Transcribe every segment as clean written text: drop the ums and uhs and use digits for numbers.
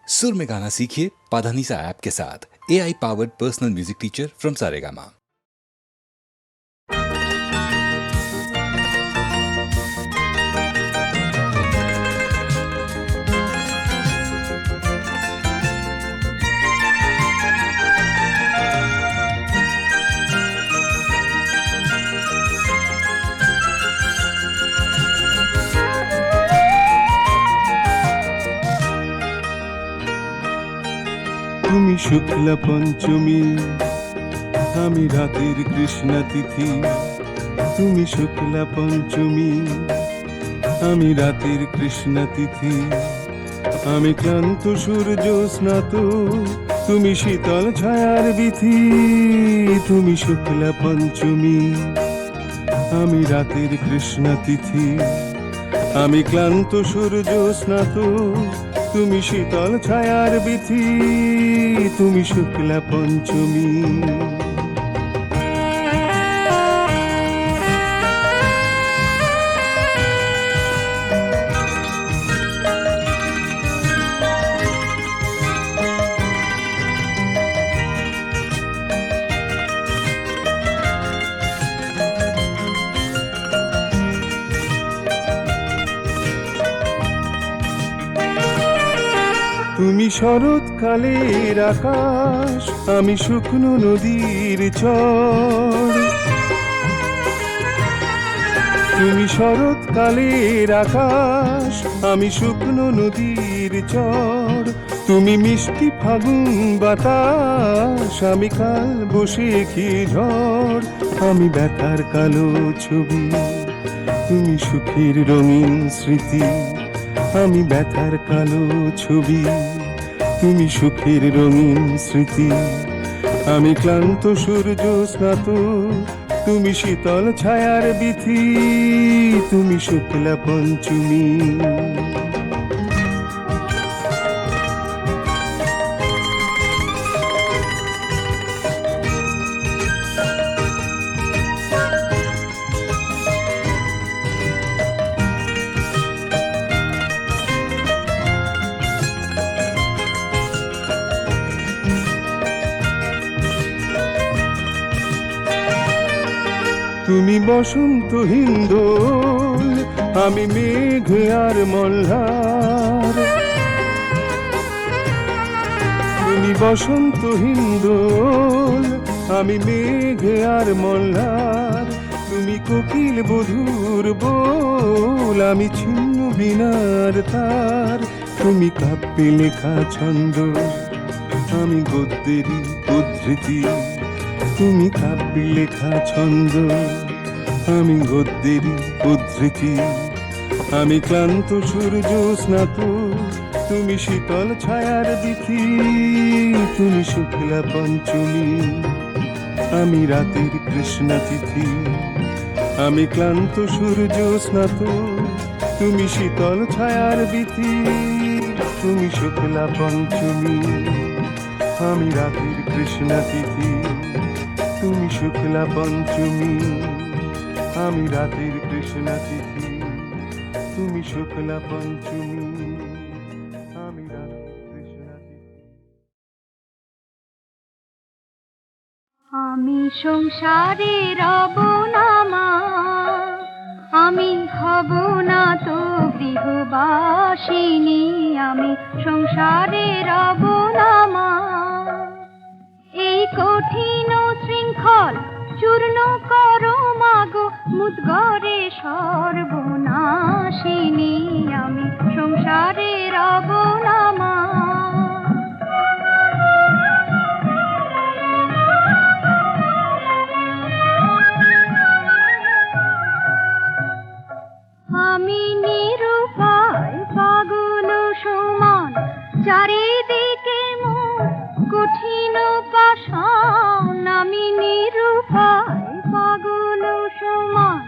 सुर में गाना सीखिए पाधानीसा ऐप के साथ। AI powered personal music teacher from Saregama. তুমি শুক্লা পঞ্চমী, আমি রাতের কৃষ্ণা তিথি। তুমি শুক্লা পঞ্চমী, আমি রাতের কৃষ্ণা তিথি। আমি ক্লান্ত সূর্য স্নাত, তুমি শীতল ছায়ার বিথি। তুমি শুক্লা পঞ্চমী, আমি রাতের কৃষ্ণা তিথি। আমি ক্লান্ত সূর্য স্নাত, তুমি শীতল ছায়ার বিথি। তুমি শুক্লা পঞ্চমী। তুমি শরৎকালের আকাশ, আমি শুকনো নদীর চর। তুমি শরৎকালের আকাশ, আমি শুকনো নদীর চর। তুমি মিষ্টি ফাগুন বাতাস, আমি কাল বৈশাখী ঝড়। আমি ব্যথার কালো ছবি, তুমি সুখের রঙিন স্মৃতি। আমি ব্যথার কালো ছবি, তুমি সুখের রঙিন স্মৃতি। আমি ক্লান্ত সূর্য স্নাত, তুমি শীতল ছায়ার বিথি। তুমি শুক্লা পঞ্চমী। তুমি বসন্ত হিন্দোল, আমি মেঘ আর মল্লার। তুমি বসন্ত হিন্দোল, আমি মেঘ আর মল্লার। তুমি কোকিল বধুর বোল, আমি ছিন্ন বীণার তার। তুমি কাব্যে লেখা ছন্দ, আমি গদ্যেরই উদ্ধৃতি। তুমি কাব্যে লেখা ছন্দ, আমি গদ্যেরই উদ্ধৃতি। আমি ক্লান্ত সূর্য স্নাত, তুমি শীতল ছায়ার বিথি। তুমি শুক্লা পঞ্চমী, আমি রাতের কৃষ্ণা তিথি। আমি ক্লান্ত সূর্য স্নাত, তুমি শীতল ছায়ার বিথি। তুমি শুক্লা পঞ্চমী, আমি রাতের কৃষ্ণা তিথি। তুমি শুক্লা পঞ্চমী, আমি রাতের কৃষ্ণা তিথি। তুমি শুক্লা পঞ্চমী, আমি রাতের কৃষ্ণা তিথি। আমি সংসারে রব না মা, আমি হব না তো গৃহবাসিনী। আমি সংসারে রব না মা, এই কঠিন শৃঙ্খল চূর্ণ করো মাগো, মুদ্গরে সর্বনাশিনী। আমি সংসারে রব না মা। আমি নিরুপায় পাগল সমান, চারিদিকে মোর কঠিন পাষাণ। আমি নিরুপায় পাগল সমান,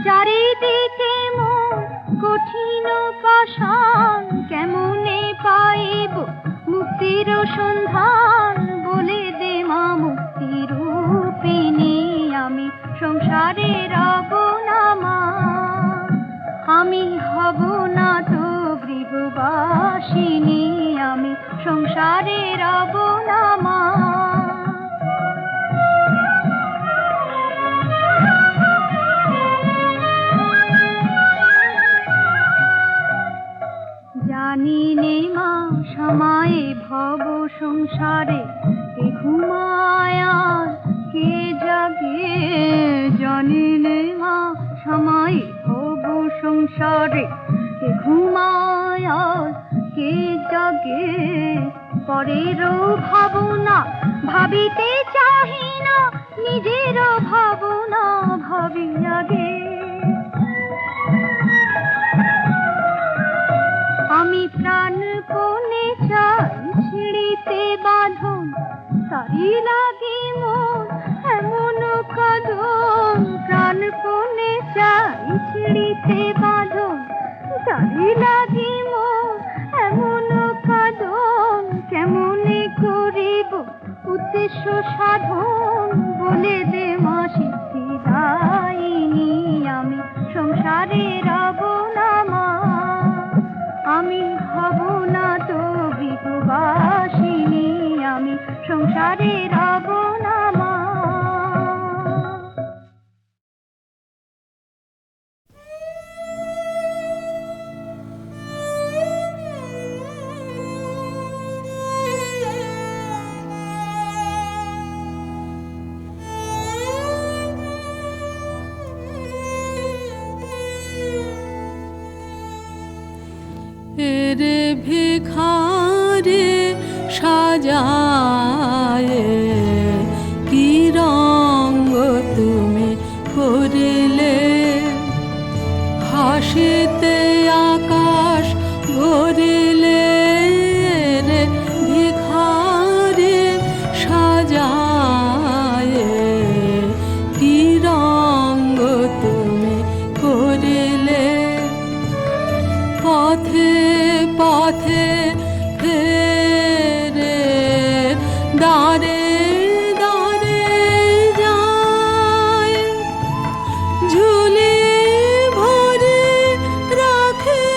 চারিদিকে মোর কঠিন পাষাণ। কেমনে পাইব মুক্তির সন্ধান, বলে দে মা মুক্তি রূপিণী। আমি সংসারে রব না মা, আমি হব না তো গৃহবাসিনী। আমি সংসারে রব না মা। জানি নে মা সময়ে ভব সংসারে কে ঘুমায় আর কে জাগে, জানি নে মা সময়ে ভব সংসারে কে ঘুমায় আর কে জাগে। পরেরও ভাবনা ভাবিতে চাহি না, নিজেরও ভাবনা ভাবি আগে। আমি প্রাণপণে চাই ছিঁড়িতে বাঁধন, তারি লাগি মন এমন কাঁদন। প্রাণপণে চাই ছিঁড়িতে বাঁধন, তারি লাগি মন এমন কাঁদন। কেমনে করিব উদ্দেশ্য সাধন, বলে দে মা সিদ্ধি দায়িনী। আমি সংসারে রব না মা, আমি হব না তো গৃহবাসিনী। আমি সংসারে রব না মা। রে ভিখারে সাজায়ে কি রঙ্গ তুমি করিলে, হাসিতে আকাশ ভরিলে। রে ভিখারে সাজায়ে কি রঙ্গ তুমি করিলে, পথে পথে ফেরে দাঁড়ে দাঁড়ে যায়, ঝুলি ভরে রাখে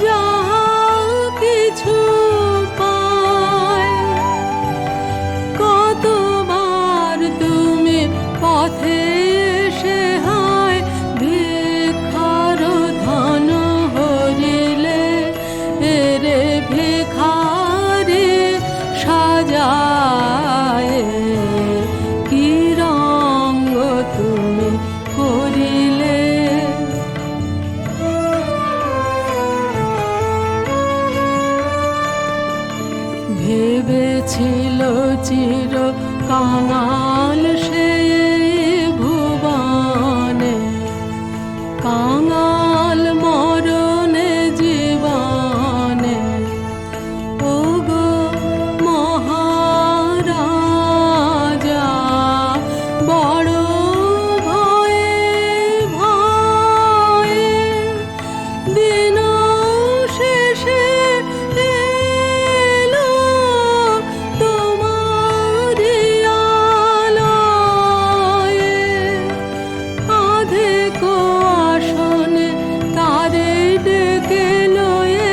যাহা কিছু পায়। কতবার তুমি পথে এসে হায় ভিক্ষার ধন হরিলে, রে ভিখারে সাজায়ে কি রঙ্গ তুমি করিলে। ভেবেছিল চির কাঙাল সে ভুবনে, কাঙাল মরণে জীবনে। ওগো মহারাজা বড় ভয়ে ভয়ে দিন শেষে এলো তোমারি আলয়ে। আধেক আসনে তারে ডেকে লয়ে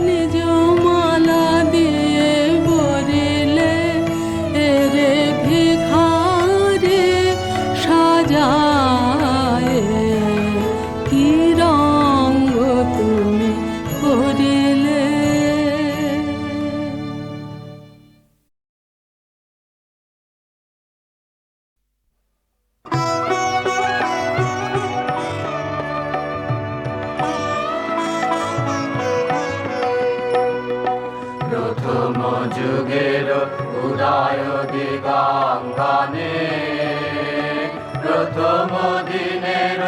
নিজ মালা দিয়ে বরিলে, রে ভিখারে সাজায়ে কি রঙ্গ তুমি করিলে। প্রথম যুগের উদয় দিগঙ্গনে, প্রথম দিনের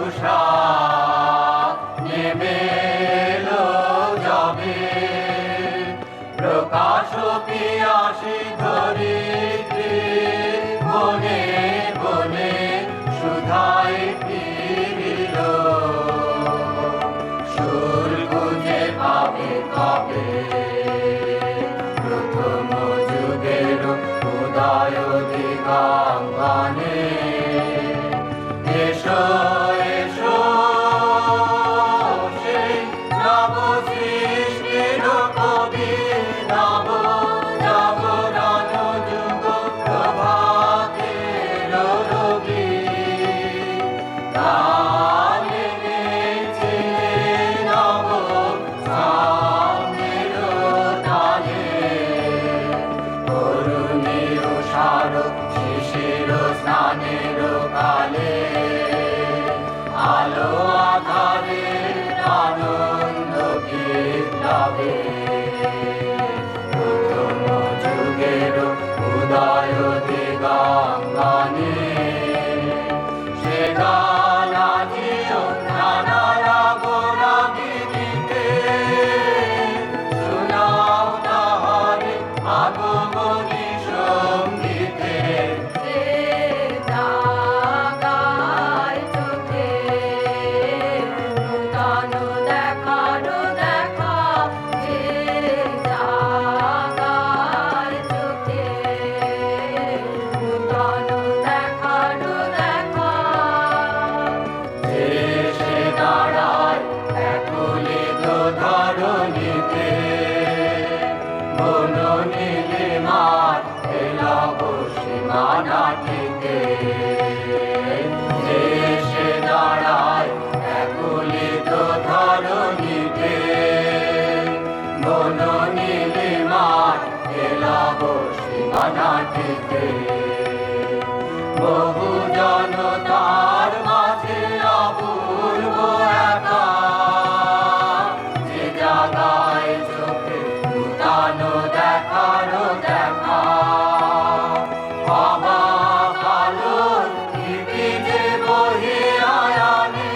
উষা নেমে এলো যাবে। প্রকাশ পিয়াসী ধরিত্রী বনে বনে সুধায় ফিরিল। সুর গুঁজে পাবে কবে প্রথম যুগের উদয় দিগঙ্গনে। এসো এসো সেই নব সৃষ্টির কবি পাবে প্রথম যুগের উদয় দিগঙ্গনে সে গান আজিও নানা রাগ রাগিনীতে শোনাও তাহারে আগমনী সঙ্গীতে জাগায় চোখে নূতন দেখারো দেখা, যে জাগায় চোখে নূতন দেখারো দেখা। এসে দাঁড়ায় একুলিত ধরণীতে বননীলিমার এলাব সীমানা থেকে এসে দাঁড়ায় একুলিত ধরণীতে বননীলিমার এলাব সীমানা থেকে বহু জনতার মাঝে অপূর্ব একা যে জাগায় চোখে নূতন দেখারো দেখা অবাক আলোর ইতি যে বহিয়া আনে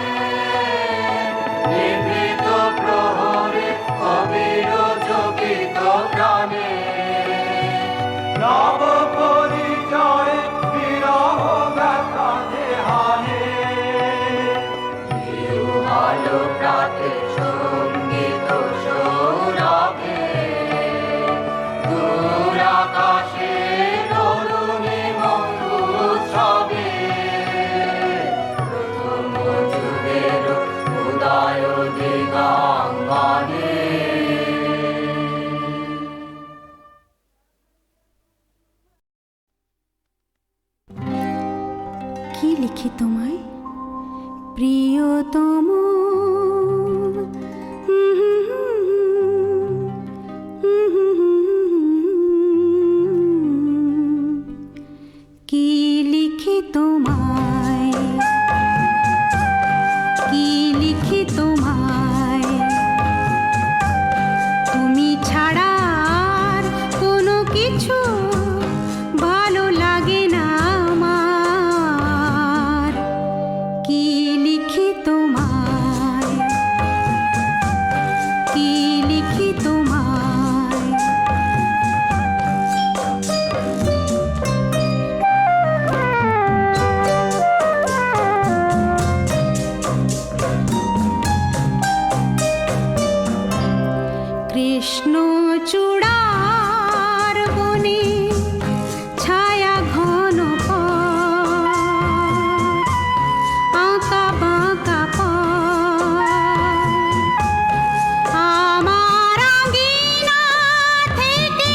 নিভৃত প্রহরে কবির চকিত প্রাণে নব পরিচয় বিরহ ব্যথা দেহানে আলো প্রাতে সঙ্গীত সৌরভে দূর আকাশে তরুণী মঙ্গোৎসবে প্রথম যুগের উদয় দিগঙ্গনে। কি লিখি তোমায় প্রিয়তম, কি লিখি তোমায়, কি লিখি তোমায়, তুমি ছাড়া আর কোনো কিছু ভালো লাগে না আমার। কি লিখি তোমায়, কি লিখি তোমায়, কৃষ্ণ চূড়ার বনে ছায়া ঘন পথ, আঁকা বাঁকা পথ, আমার আঙিনা থেকে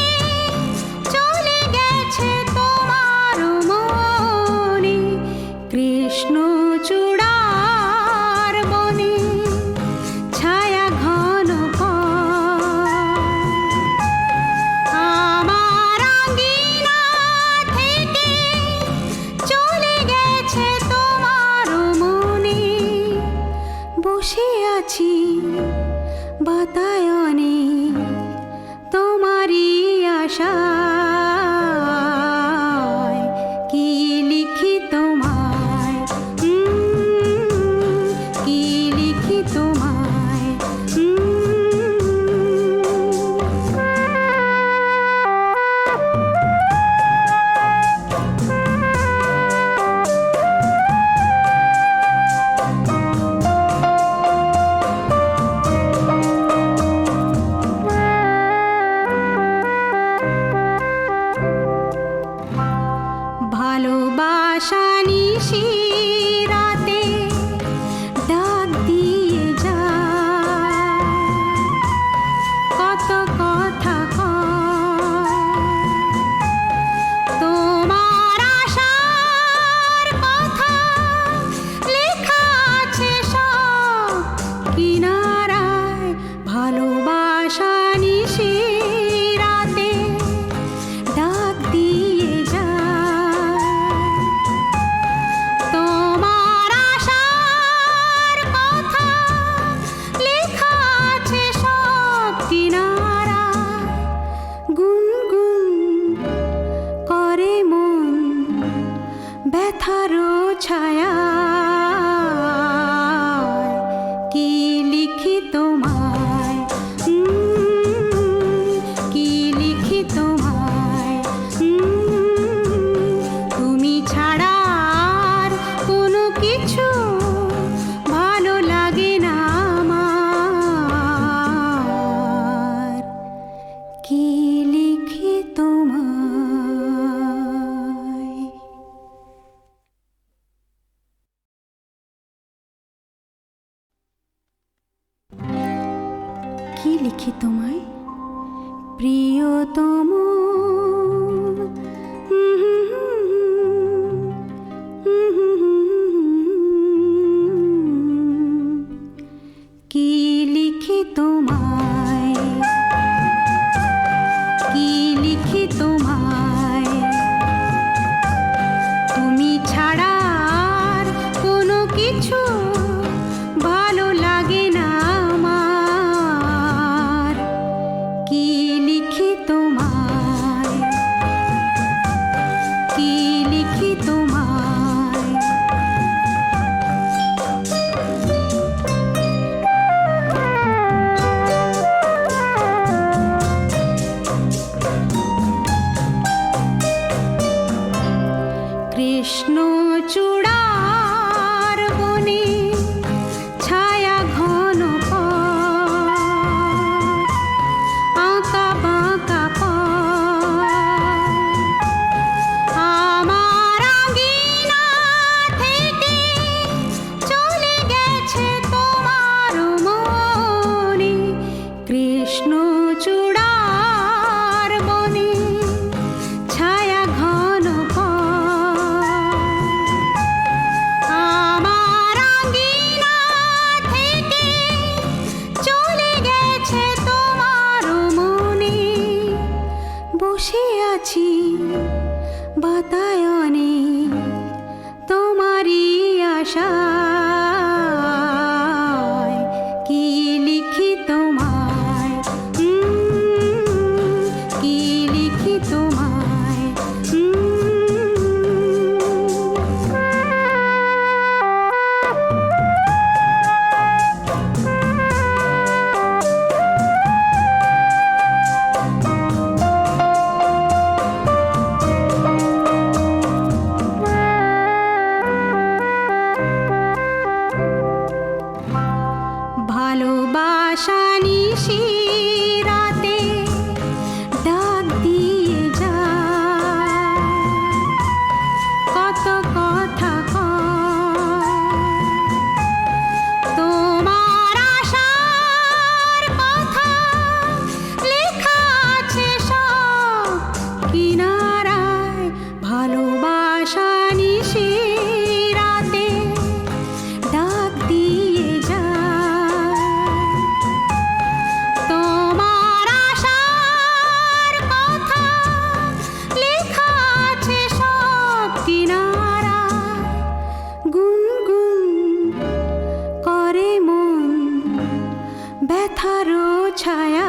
চলে গেছে তোমার মনে। কৃষ্ণ চূড়ার বনে ছায়া ঘন পথ, আমার আঙিনা থেকে চলে গেছে তোমার মনে। বসে আছি বাতায়নে তোমারই আশায়, কি লিখি তোমায়, কি লিখি তোমায়, ভালোবাসা নিশি রাতে ডাক দিয়ে যায়, কত কথা কয়, তোমার আশার কথা লেখা আছে সব কিনারায়। ভালোবাসা নিশি রাতে ডাক দিয়ে যায়, তোমার আশার কথা লেখা আছে সব কিনা কি লিখি তোমায়। কি লিখি তোমায় প্রিয়তম, কি লিখি তোমায়, কি লিখি তোমায়, তুমি ছাড়া আর কোনো কিছু ভালো লাগে না আমার। কি লিখি তোমায়, কি লিখি তোমায়। কৃষ্ণ চূড়ার বনে ছায়া ঘন পথ, আঁকা বাঁকা পথ, আমার আঙিনা থেকে চলে গেছে তোমার মনে। কৃষ্ণ চূড়ার বনে ছায়া ঘন আমার আঙিনা থেকে চলে গেছে তোমার মনে। বসে আছি বাতায়নে তোমারই আশায়। কি লিখি তোমায়, কি লিখি তোমায়। ভালোবাসা নিশি রাতে ডাক দিয়ে যায়, কত কথা কয়, তোমার আশার কথা লেখা আছে সব কিনারায়। ভালোবাসা নিশি রাতে ডাক দিয়ে যায়, তোমার আশার কথা লেখা আছে সব কিনারায়। গুনগুন করে মন ব্যথারও ছায়া,